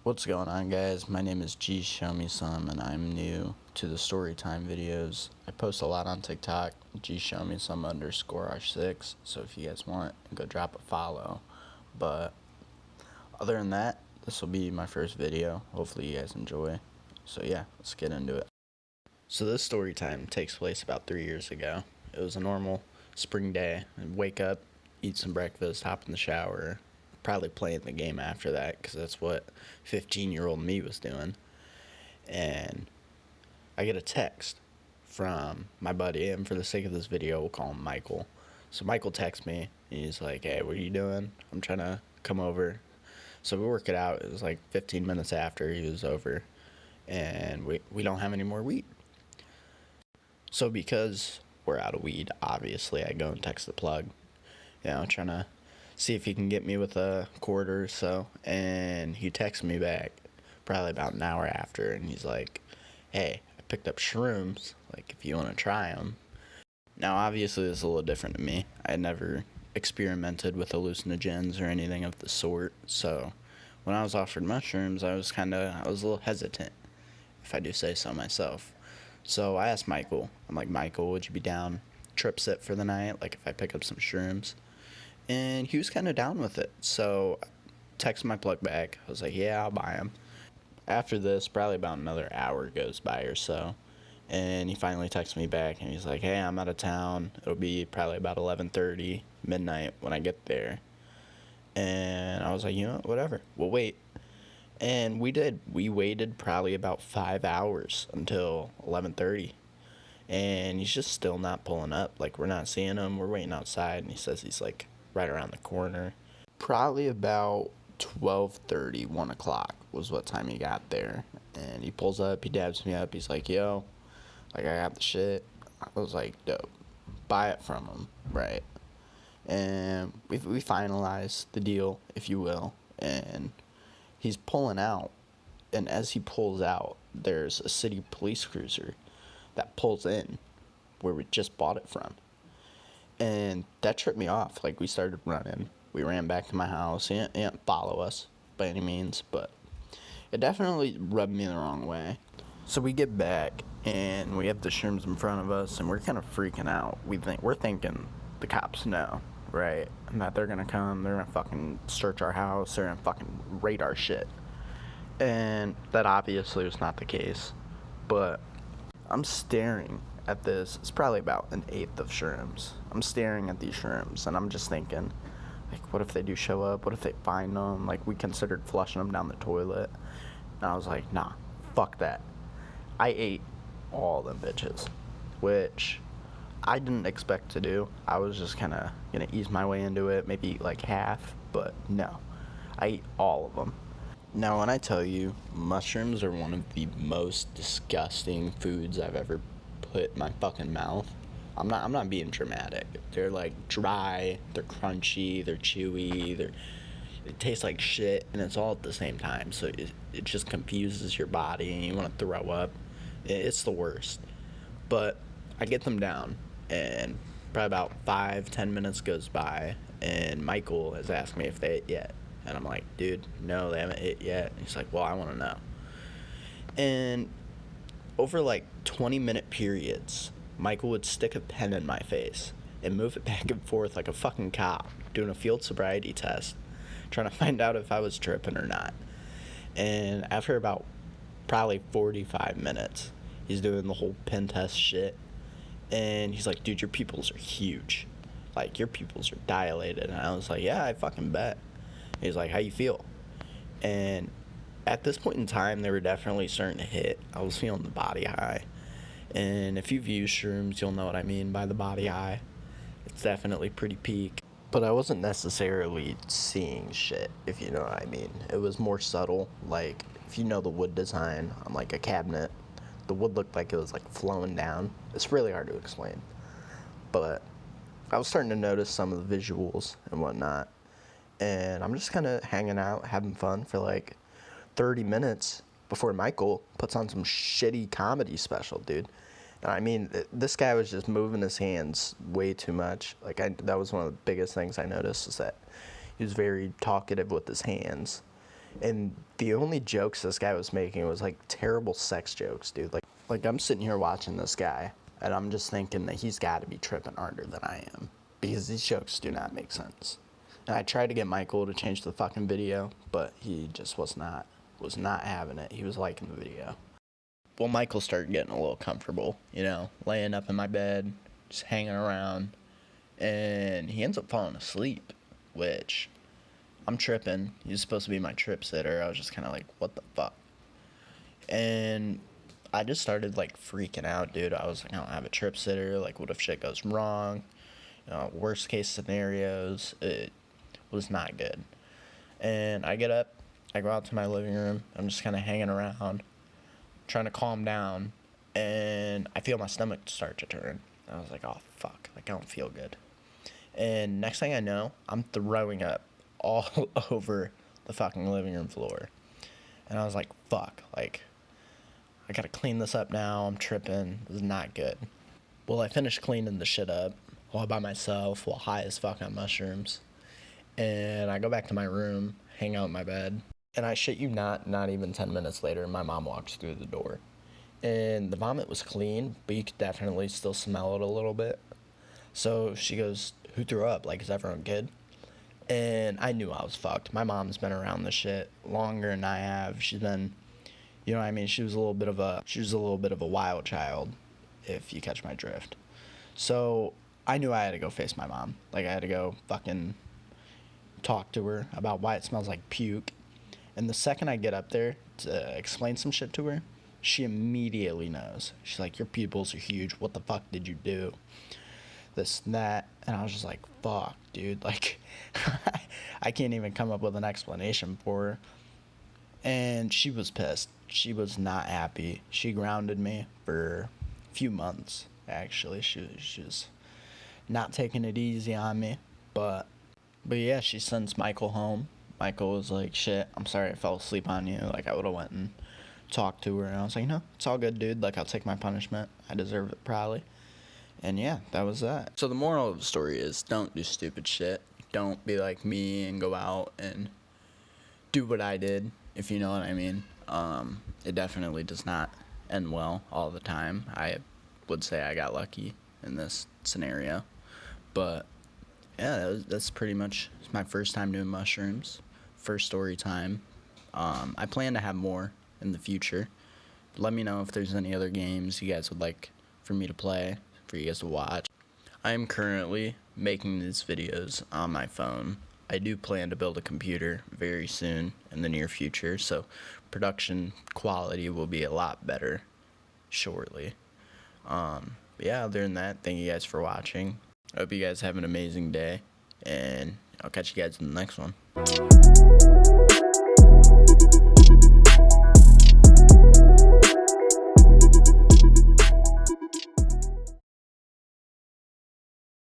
What's going on, guys? My name is G Show Me Some, and I'm new to the Storytime videos. I post a lot on TikTok, G Show Me Some _R6, so if you guys want, go drop a follow. But other than that, this will be my first video. Hopefully you guys enjoy. So yeah, let's get into it. So this Storytime takes place about 3 years ago. It was a normal spring day. I'd wake up, eat some breakfast, hop in the shower, probably playing the game after that because that's what 15-year-old me was doing. And I get a text from my buddy, and for the sake of this video, we'll call him Michael. So Michael texts me, and he's like, "Hey, what are you doing? I'm trying to come over." So we work it out. It was like 15 minutes after he was over, and we don't have any more weed. So because we're out of weed, obviously, I go and text the plug, trying to see if he can get me with a quarter or so. And he texts me back probably about an hour after, and he's like, "Hey, I picked up shrooms, like if you want to try them." Now, obviously, this is a little different to me. I had never experimented with hallucinogens or anything of the sort, so when I was offered mushrooms, I was a little hesitant, if I do say so myself. So I asked Michael, I'm like, "Michael, would you be down trip sit for the night, like if I pick up some shrooms?" And he was kind of down with it. So I texted my plug back. I was like, "Yeah, I'll buy them." After this, probably about another hour goes by or so, and he finally texts me back, and he's like, "Hey, I'm out of town. It'll be probably about 11:30 midnight when I get there." And I was like, "You know, whatever. We'll wait." And we did. We waited probably about 5 hours until 11:30. And he's just still not pulling up. Like, we're not seeing him. We're waiting outside, and he says he's like right around the corner. Probably about 12:30, 1 o'clock was what time he got there. And he pulls up, he dabs me up, he's like, "Yo, like, I got the shit." I was like, "Dope. Buy it from him," right? And we finalized the deal, if you will, and he's pulling out. And as he pulls out, there's a city police cruiser that pulls in where we just bought it from. And that tripped me off. Like, we started running. We ran back to my house. He didn't follow us by any means, but it definitely rubbed me the wrong way. So we get back, and we have the shrooms in front of us, and we're kind of freaking out. We're thinking the cops know, right? And that they're gonna come, they're gonna fucking search our house, they're gonna fucking raid our shit. And that obviously was not the case. But I'm staring at this. It's probably about an eighth of shrooms. I'm staring at these shrooms, and I'm just thinking, like, what if they do show up? What if they find them? Like, we considered flushing them down the toilet. And I was like, nah, fuck that. I ate all them bitches, which I didn't expect to do. I was just kind of going to ease my way into it, maybe eat like half, but no. I ate all of them. Now, when I tell you, mushrooms are one of the most disgusting foods I've ever put in my fucking mouth. I'm not being dramatic. They're like dry, they're crunchy, they're chewy, it tastes like shit, and it's all at the same time. So it just confuses your body, and you want to throw up. It's the worst. But I get them down, and probably about 5-10 minutes goes by, and Michael has asked me if they ate yet. And I'm like, "Dude, no, they haven't ate yet." And he's like, "Well, I want to know." And over like 20-minute periods, Michael would stick a pen in my face and move it back and forth like a fucking cop doing a field sobriety test, trying to find out if I was tripping or not. And after about probably 45 minutes, he's doing the whole pen test shit. And he's like, "Dude, your pupils are huge. Like, your pupils are dilated." And I was like, "Yeah, I fucking bet." He's like, "How you feel?" And at this point in time, they were definitely starting to hit. I was feeling the body high. And if you've used shrooms, you'll know what I mean by the body high. It's definitely pretty peak. But I wasn't necessarily seeing shit, if you know what I mean. It was more subtle. Like, if you know the wood design on like a cabinet, the wood looked like it was like flowing down. It's really hard to explain. But I was starting to notice some of the visuals and whatnot. And I'm just kind of hanging out, having fun for like 30 minutes before Michael puts on some shitty comedy special, dude. And I mean, this guy was just moving his hands way too much. Like, that was one of the biggest things I noticed, is that he was very talkative with his hands. And the only jokes this guy was making was like terrible sex jokes, dude. Like I'm sitting here watching this guy, and I'm just thinking that he's got to be tripping harder than I am, because these jokes do not make sense. And I tried to get Michael to change the fucking video, but he just was not having it. He was liking the video. Well, Michael started getting a little comfortable, laying up in my bed, just hanging around, and he ends up falling asleep, which I'm tripping. He's supposed to be my trip sitter. I was just kind of like, what the fuck? And I just started like freaking out, dude. I was like, I don't have a trip sitter. Like, what if shit goes wrong? Worst case scenarios. It was not good. And I get up, I go out to my living room. I'm just kind of hanging around, trying to calm down, and I feel my stomach start to turn. I was like, oh fuck, like I don't feel good. And next thing I know, I'm throwing up all over the fucking living room floor. And I was like, fuck, like I gotta clean this up now. I'm tripping. This is not good. Well, I finished cleaning the shit up all by myself while high as fuck on mushrooms. And I go back to my room, hang out in my bed. And I shit you not even 10 minutes later, my mom walks through the door. And the vomit was clean, but you could definitely still smell it a little bit. So she goes, who threw up? Like, is everyone good? And I knew I was fucked. My mom's been around this shit longer than I have. She's been, you know what I mean? She was a little bit of a wild child, if you catch my drift. So I knew I had to go face my mom. Like, I had to go fucking talk to her about why it smells like puke. And the second I get up there to explain some shit to her, she immediately knows. She's like, your pupils are huge. What the fuck did you do? This and that. And I was just like, fuck, dude. Like, I can't even come up with an explanation for her. And she was pissed. She was not happy. She grounded me for a few months, actually. She was not taking it easy on me. But yeah, she sends Michael home. Michael was like, shit, I'm sorry I fell asleep on you. Like, I would have went and talked to her. And I was like, no, it's all good, dude. Like, I'll take my punishment. I deserve it, probably. And yeah, that was that. So the moral of the story is, don't do stupid shit. Don't be like me and go out and do what I did, if you know what I mean. It definitely does not end well all the time. I would say I got lucky in this scenario. But yeah, that's pretty much my first time doing mushrooms. First story time. I plan to have more in the future. Let me know if there's any other games you guys would like for me to play, for you guys to watch. I am currently making these videos on my phone. I do plan to build a computer very soon in the near future, so production quality will be a lot better shortly. But yeah, other than that, thank you guys for watching. I hope you guys have an amazing day, and I'll catch you guys in the next one.